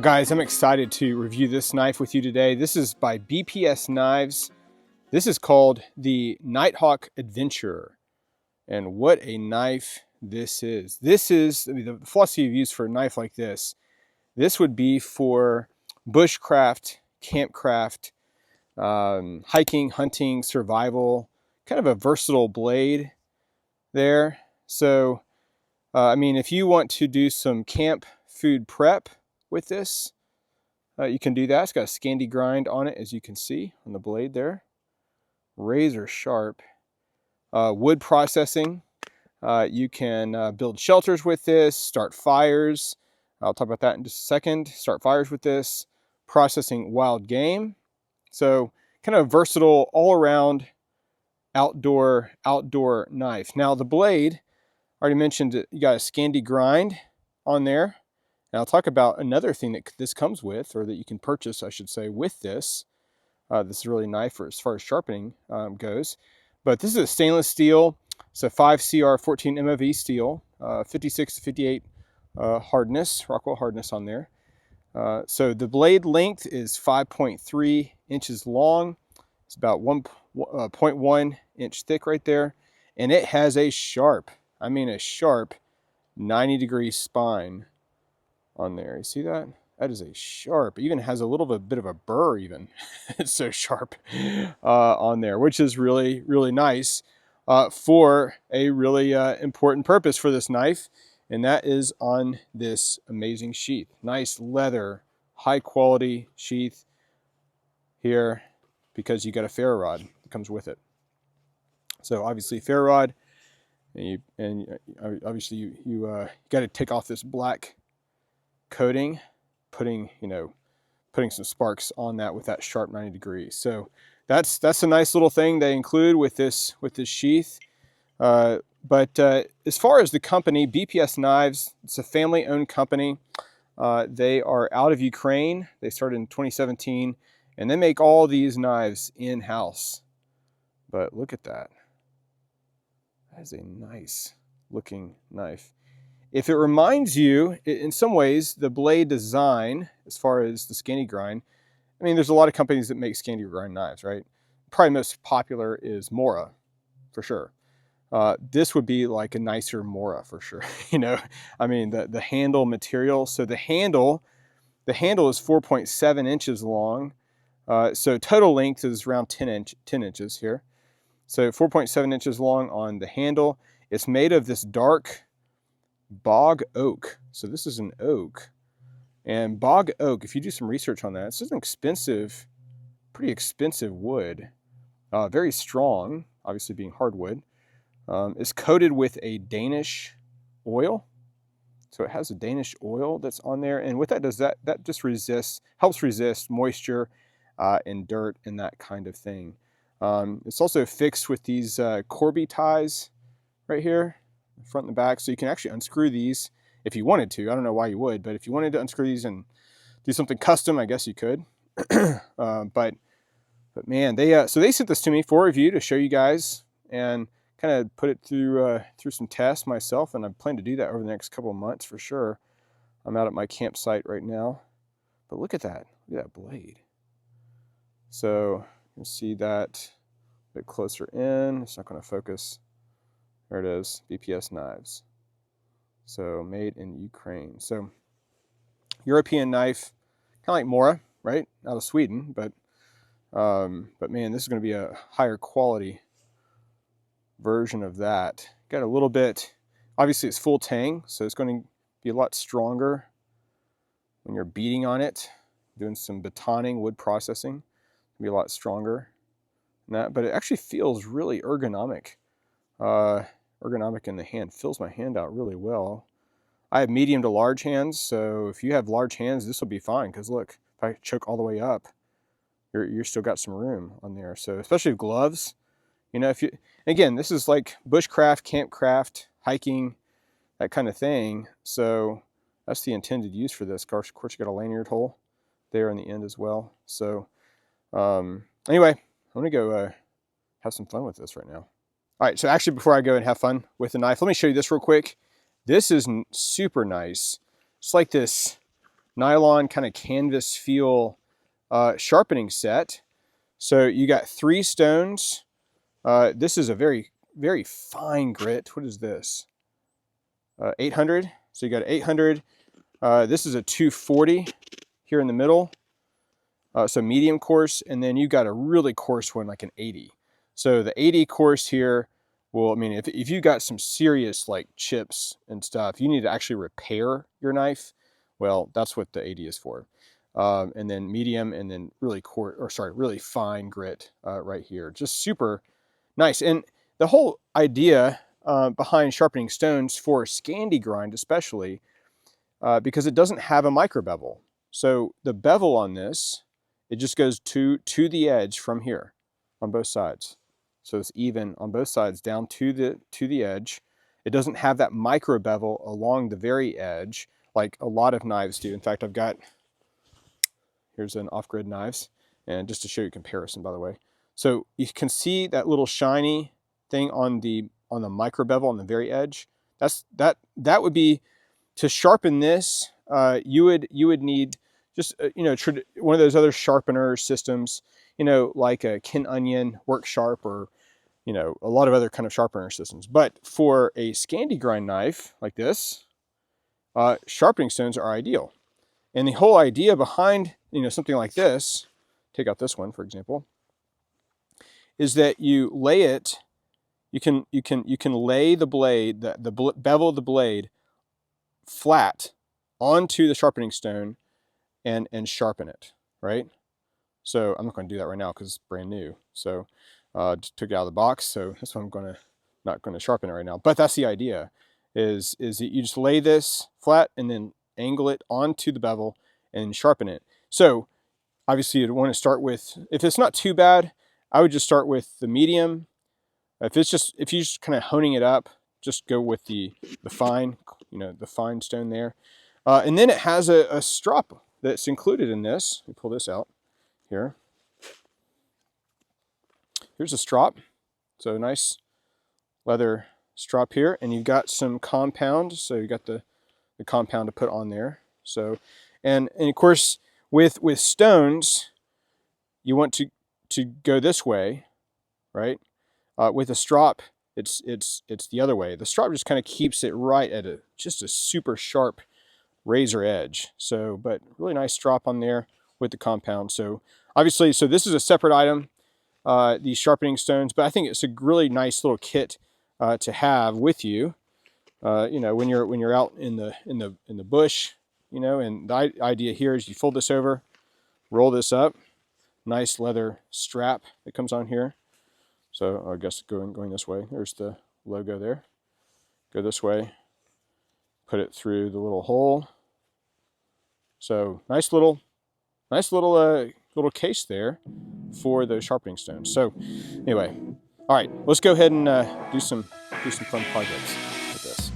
Well guys, I'm excited to review this knife with you today. This is by BPS Knives. This is called the Nighthawk Adventurer. And what a knife this is. This is, the philosophy you've used for a knife like this would be for bushcraft, campcraft, hiking, hunting, survival, kind of a versatile blade there. So, I mean, if you want to do some camp food prep with this, you can do that. It's got a Scandi grind on it, as you can see on the blade there. Razor sharp. Wood processing. You can build shelters with this, start fires. I'll talk about that in just a second. Start fires with this. Processing wild game. So kind of versatile, all-around outdoor knife. Now the blade, I already mentioned that you got a Scandi grind on there. And I'll talk about another thing that this comes with, or that you can purchase, I should say, with this. This is really nice for as far as sharpening goes. But this is a stainless steel. It's a 5CR 14 MOV steel, 56 to 58 hardness, Rockwell hardness on there. So the blade length is 5.3 inches long. It's about 1.1 inch thick right there. And it has a sharp, I mean a sharp 90-degree spine on there. You see that? That is a sharp, even has a little bit of a burr even. It's so sharp on there, which is really, really nice for a really important purpose for this knife. And that is on this amazing sheath. Nice leather, high quality sheath here, because you got a ferro rod that comes with it. So obviously ferro rod, and obviously you got to take off this black coating, putting some sparks on that with that sharp 90 degrees. So that's a nice little thing they include with this sheath. But as far as the company, BPS Knives, it's a family-owned company. They are out of Ukraine. They started in 2017, and they make all these knives in-house. But look at that. That is a nice looking knife. If it reminds you, in some ways, the blade design, as far as the Scandi grind, I mean, there's a lot of companies that make Scandi grind knives, right? Probably most popular is Mora, for sure. This would be like a nicer Mora, for sure. I mean, the handle material. So the handle is 4.7 inches long. So total length is around 10 inches here. So 4.7 inches long on the handle. It's made of this dark bog oak. So this is an oak. And bog oak, if you do some research on that, it's just an expensive, pretty expensive wood. Very strong, obviously being hardwood. It's coated with a Danish oil. So it has a Danish oil that's on there. And what that does, that just helps resist moisture and dirt and that kind of thing. It's also fixed with these Corby ties right here, front and the back, so you can actually unscrew these if you wanted to. I don't know why you would, but if you wanted to unscrew these and do something custom, I guess you could. But man, so they sent this to me for review to show you guys and kind of put it through some tests myself, and I plan to do that over the next couple of months for sure. I'm out at my campsite right now, but look at that blade. So you can see that a bit closer in. It's not going to focus. There it is, BPS Knives. So made in Ukraine. So European knife, kind of like Mora, right? Out of Sweden, but man, this is going to be a higher quality version of that. Got a little bit, obviously it's full tang, so it's going to be a lot stronger when you're beating on it, doing some batoning, wood processing. It'll be a lot stronger than that, but it actually feels really ergonomic. Ergonomic in the hand. Fills my hand out really well. I have medium to large hands, so if you have large hands, this will be fine, because look, if I choke all the way up, you're still got some room on there. So especially with gloves, again, this is like bushcraft, campcraft, hiking, that kind of thing. So that's the intended use for this. Of course, you got a lanyard hole there in the end as well. So anyway, I'm gonna go have some fun with this right now. All right, so actually before I go and have fun with the knife, let me show you this real quick. This is super nice. It's like this nylon kind of canvas feel sharpening set. So you got 3 stones. This is a very, very fine grit. What is this? 800. So you got 800. This is a 240 here in the middle. So medium coarse, and then you got a really coarse one, like an 80. So the 80 coarse here will, I mean, if you got some serious like chips and stuff, you need to actually repair your knife. Well, that's what the 80 is for. And then medium, and then really really fine grit right here. Just super nice. And the whole idea behind sharpening stones for Scandi grind, especially, because it doesn't have a micro bevel. So the bevel on this, it just goes to the edge from here on both sides. So it's even on both sides down to the edge. It doesn't have that micro bevel along the very edge like a lot of knives do. In fact, here's an off-grid knives, and just to show you comparison, by the way. So you can see that little shiny thing on the micro bevel on the very edge. That would be, to sharpen this, you would need just one of those other sharpener systems, like a Kin Onion, Work Sharp, or a lot of other kind of sharpener systems. But for a Scandi grind knife like this, sharpening stones are ideal. And the whole idea behind something like this, take out this one for example, is that you lay it. You can lay the blade, the bevel of the blade, flat onto the sharpening stone and sharpen it, right? So I'm not going to do that right now because it's brand new. So just took it out of the box, so that's why I'm not going to sharpen it right now. But that's the idea, is that you just lay this flat and then angle it onto the bevel and sharpen it. So obviously you'd want to start with, if it's not too bad, I would just start with the medium. If you're just kind of honing it up, just go with the fine, the fine stone there. And then it has a strop that's included in this. Let me pull this out here. Here's a strop. So nice leather strop here, and you've got some compound. So you got the compound to put on there. So, and of course with stones, you want to go this way, right? With a strop, it's the other way. The strop just kind of keeps it right at just a super sharp razor edge. So, but really nice strop on there with the compound. So obviously, so this is a separate item, these sharpening stones, but I think it's a really nice little kit to have with you. When you're out in the bush, and the idea here is you fold this over, roll this up, nice leather strap that comes on here. So I guess going this way, there's the logo there. Go this way, put it through the little hole. So nice little case there for those sharpening stones. So anyway, all right, let's go ahead and do some fun projects with this.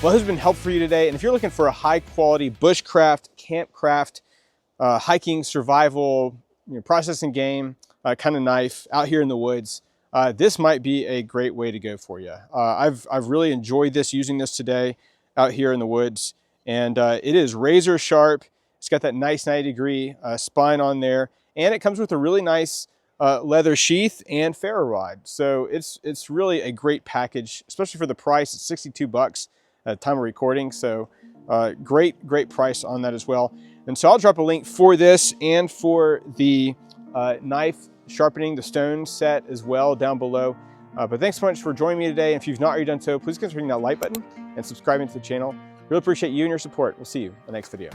Well, this has been helpful for you today. And if you're looking for a high quality bushcraft, campcraft, hiking, survival, processing game kind of knife out here in the woods, this might be a great way to go for you. I've really enjoyed using this today out here in the woods. And it is razor sharp. It's got that nice 90-degree spine on there. And it comes with a really nice leather sheath and ferro rod. So it's really a great package, especially for the price. It's 62 bucks. At the time of recording, so great price on that as well. And so I'll drop a link for this and for the knife sharpening the stone set as well down below. But thanks so much for joining me today. And if you've not already done so, please consider hitting that like button and subscribing to the channel. Really appreciate you and your support. We'll see you in the next video.